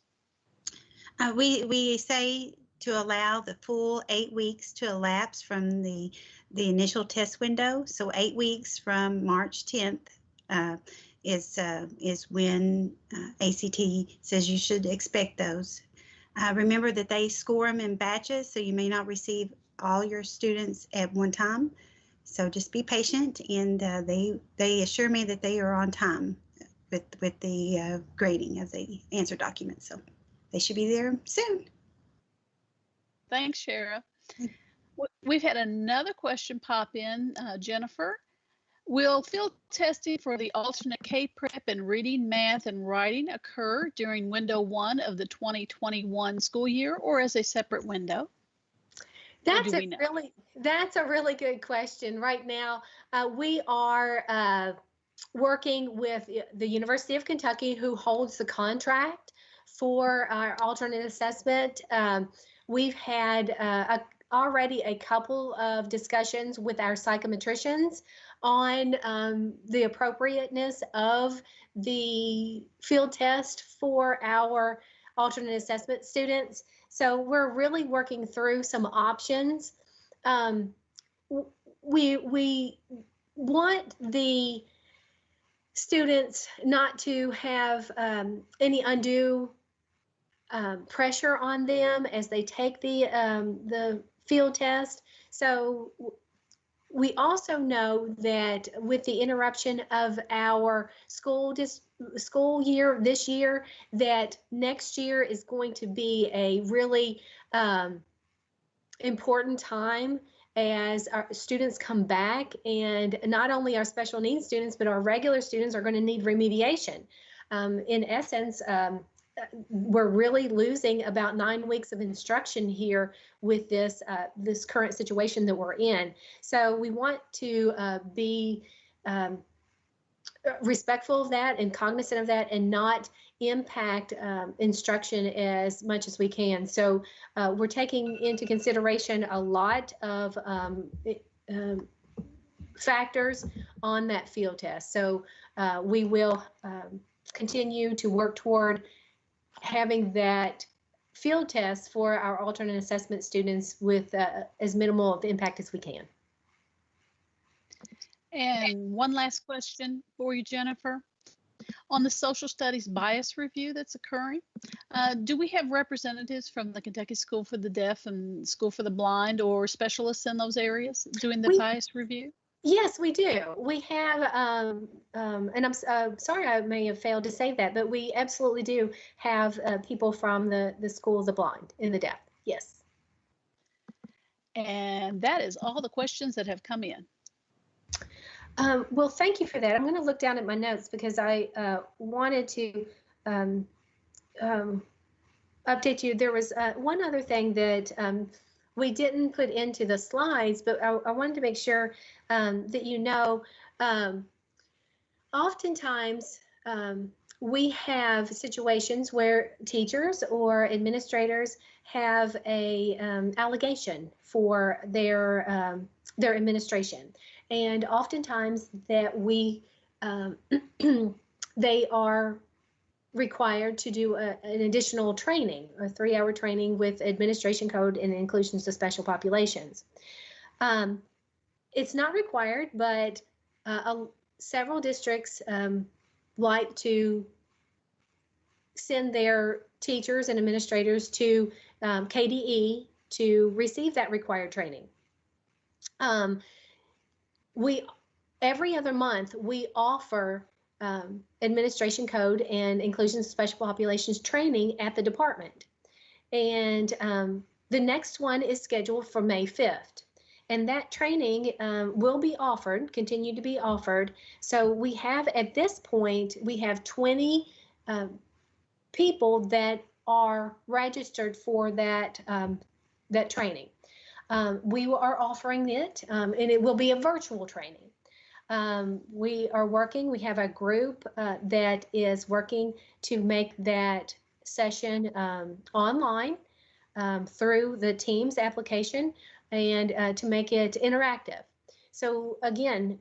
We say to allow the full 8 weeks to elapse from the initial test window. So 8 weeks from March 10th is when ACT says you should expect those. Remember that they score them in batches, so you may not receive all your students at one time. So just be patient, and they assure me that they are on time with the grading of the answer document. So they should be there soon. Thanks, Shara. We've had another question pop in, Jennifer. Will field testing for the alternate K-Prep in reading, math, and writing occur during window 1 of the 2021 school year, or as a separate window? That's a really good question. Right now, we are working with the University of Kentucky, who holds the contract for our alternate assessment. We've had already a couple of discussions with our psychometricians on the appropriateness of the field test for our alternate assessment students. So we're really working through some options. We want the students not to have any undue pressure on them as they take the field test. So we also know that with the interruption of our school year this year, that next year is going to be a really important time as our students come back, and not only our special needs students, but our regular students are going to need remediation. In essence, we're really losing about 9 weeks of instruction here with this current situation that we're in. So we want to be respectful of that and cognizant of that, and not impact instruction as much as we can. So we're taking into consideration a lot of factors on that field test. So we will continue to work toward having that field test for our alternate assessment students with as minimal of impact as we can. And one last question for you, Jennifer. On the social studies bias review that's occurring, do we have representatives from the Kentucky School for the Deaf and School for the Blind or specialists in those areas doing the bias review? Yes, we do. We have, and I'm sorry I may have failed to say that, but we absolutely do have people from the School of the Blind and the Deaf. Yes. And that is all the questions that have come in. Well, thank you for that. I'm going to look down at my notes because I wanted to update you. There was one other thing that we didn't put into the slides, but I wanted to make sure that you know, oftentimes we have situations where teachers or administrators have a allegation for their administration. And oftentimes that we, they are required to do an additional training, a 3-hour training with administration code and inclusions to special populations. It's not required, but several districts like to send their teachers and administrators to KDE to receive that required training. Every other month, we offer administration code and inclusion of special populations training at the department. And the next one is scheduled for May 5th. And that training will be offered, continue to be offered. So we have, at this point, we have 20 people that are registered for that, that training. We are offering it, and it will be a virtual training. We have a group that is working to make that session online through the Teams application and to make it interactive. So again,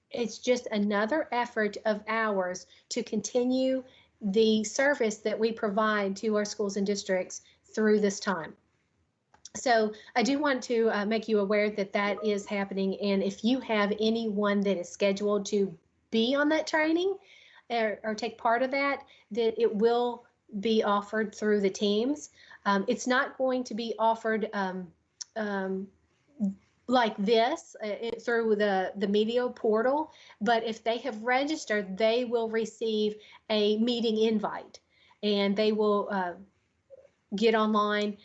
it's just another effort of ours to continue the service that we provide to our schools and districts through this time. So I do want to make you aware that that is happening. And if you have anyone that is scheduled to be on that training or take part of that, that it will be offered through the Teams. It's not going to be offered like this through the media portal, but if they have registered, they will receive a meeting invite, and they will get online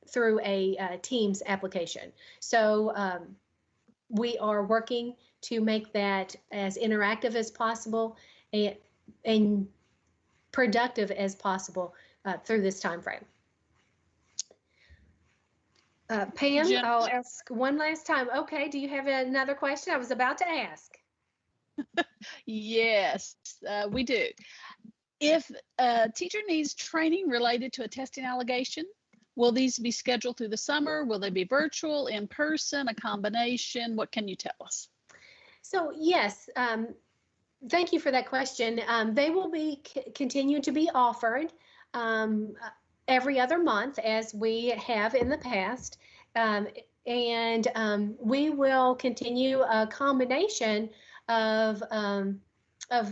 through a Teams application. So we are working to make that as interactive as possible and productive as possible through this time frame. Pam, Jennifer. I'll ask one last time. Okay, do you have another question? I was about to ask. Yes, we do. If a teacher needs training related to a testing allegation, will these be scheduled through the summer? Will they be virtual, in person, a combination? What can you tell us? So yes, thank you for that question. They will be continue to be offered every other month, as we have in the past. And we will continue a combination of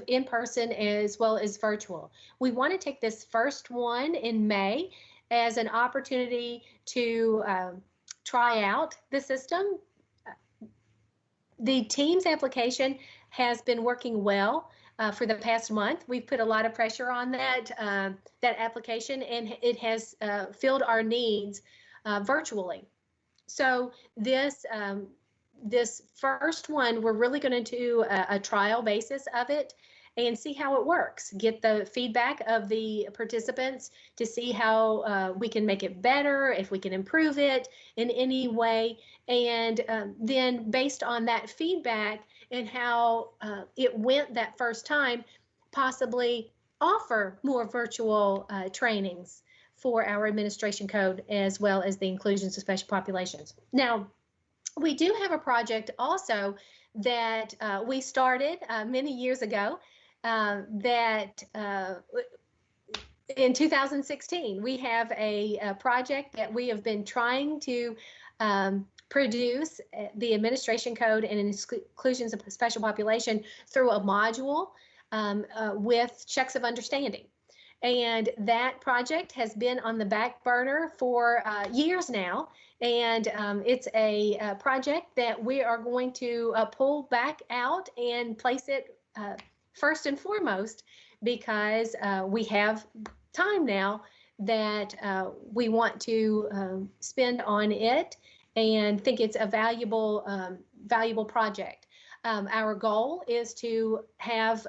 in-person as well as virtual. We want to take this first one in May as an opportunity to try out the system. The Teams application has been working well for the past month. We've put a lot of pressure on that application, and it has filled our needs virtually. So this first one, we're really going to do a trial basis of it and see how it works. Get the feedback of the participants to see how we can make it better, if we can improve it in any way, and then based on that feedback and how it went that first time, possibly offer more virtual trainings for our administration code as well as the inclusions of special populations. Now, we do have a project also that we started many years ago that in 2016, we have a project that we have been trying to produce the administration code and inclusions of special population through a module with checks of understanding. And that project has been on the back burner for years now. And it's a project that we are going to pull back out and place it first and foremost, because we have time now that we want to spend on it and think it's a valuable project. Our goal is to have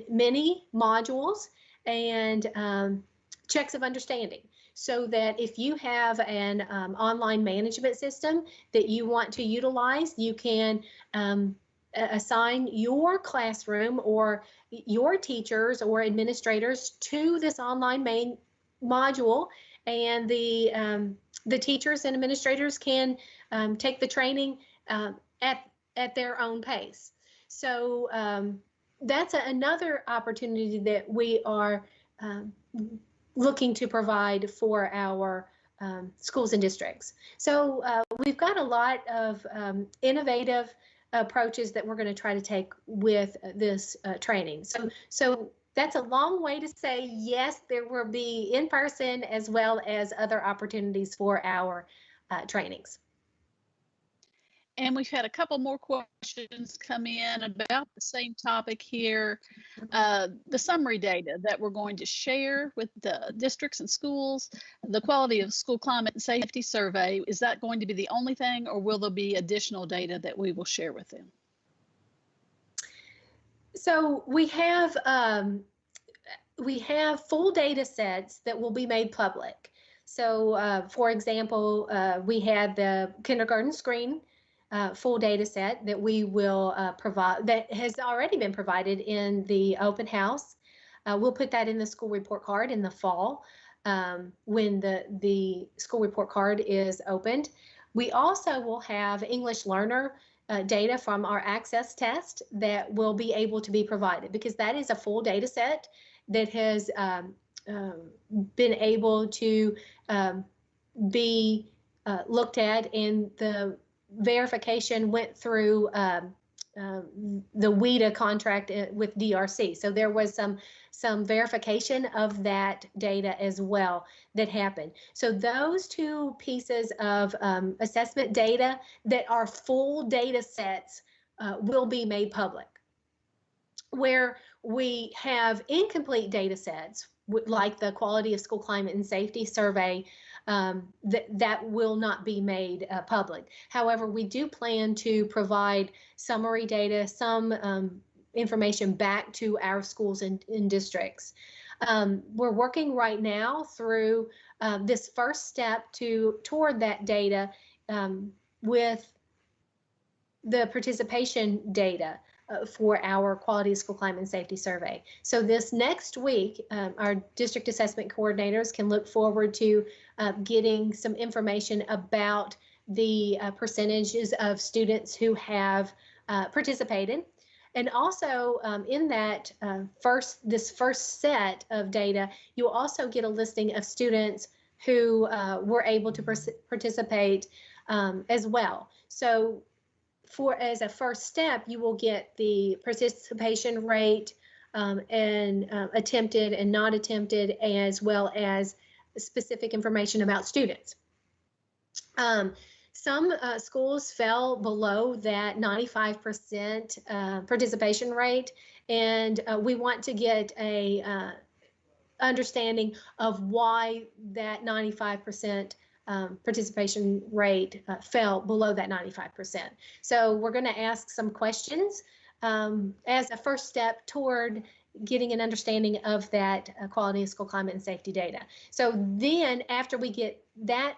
many modules and checks of understanding, so that if you have an online management system that you want to utilize, you can assign your classroom or your teachers or administrators to this online main module, and the teachers and administrators can take the training at their own pace. So that's another opportunity that we are looking to provide for our schools and districts. So we've got a lot of innovative approaches that we're going to try to take with this training. So that's a long way to say yes, there will be in person as well as other opportunities for our trainings. And we've had a couple more questions come in about the same topic here. The summary data that we're going to share with the districts and schools, the quality of school climate and safety survey, is that going to be the only thing, or will there be additional data that we will share with them? So we have full data sets that will be made public. So for example, we had the kindergarten screen full data set that we will provide, that has already been provided in the open house. We'll put that in the school report card in the fall when the school report card is opened. We also will have English learner data from our access test that will be able to be provided, because that is a full data set that has been able to be looked at, and the verification went through the WIDA contract with DRC. So there was some verification of that data as well that happened. So those two pieces of assessment data that are full data sets will be made public. Where we have incomplete data sets, like the quality of school climate and safety survey, that will not be made public. However, we do plan to provide summary data, some information back to our schools and districts. We're working right now through this first step toward that data with the participation data for our quality of school climate and safety survey. So this next week, our district assessment coordinators can look forward to getting some information about the percentages of students who have participated. And also in that this first set of data, you'll also get a listing of students who were able to participate as well. So as a first step, you will get the participation rate and attempted and not attempted, as well as specific information about students. Some schools fell below that 95% participation rate, and we want to get a understanding of why that 95% participation rate fell below that 95%. So we're going to ask some questions as a first step toward getting an understanding of that quality of school climate and safety data. So then after we get that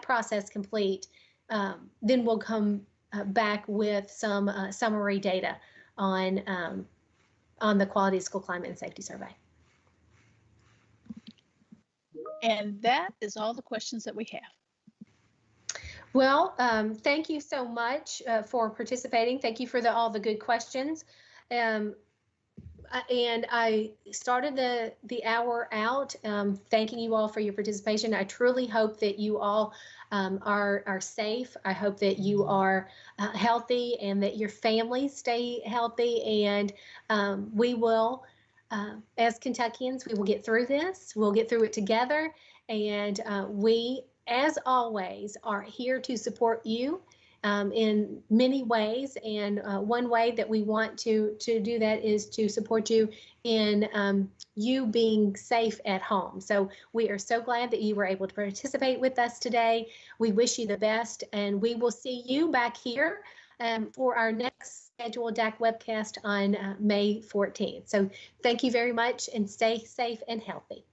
process complete, then we'll come back with some summary data on the quality of school climate and safety survey. And that is all the questions that we have. Well, thank you so much for participating. Thank you for all the good questions. And I started the hour out thanking you all for your participation. I truly hope that you all are safe. I hope that you are healthy and that your families stay healthy. And we will, as Kentuckians, we will get through this. We'll get through it together. And we, as always, are here to support you in many ways. And one way that we want to do that is to support you in you being safe at home. So we are so glad that you were able to participate with us today. We wish you the best, and we will see you back here for our next scheduled DAC webcast on May 14th. So thank you very much, and stay safe and healthy.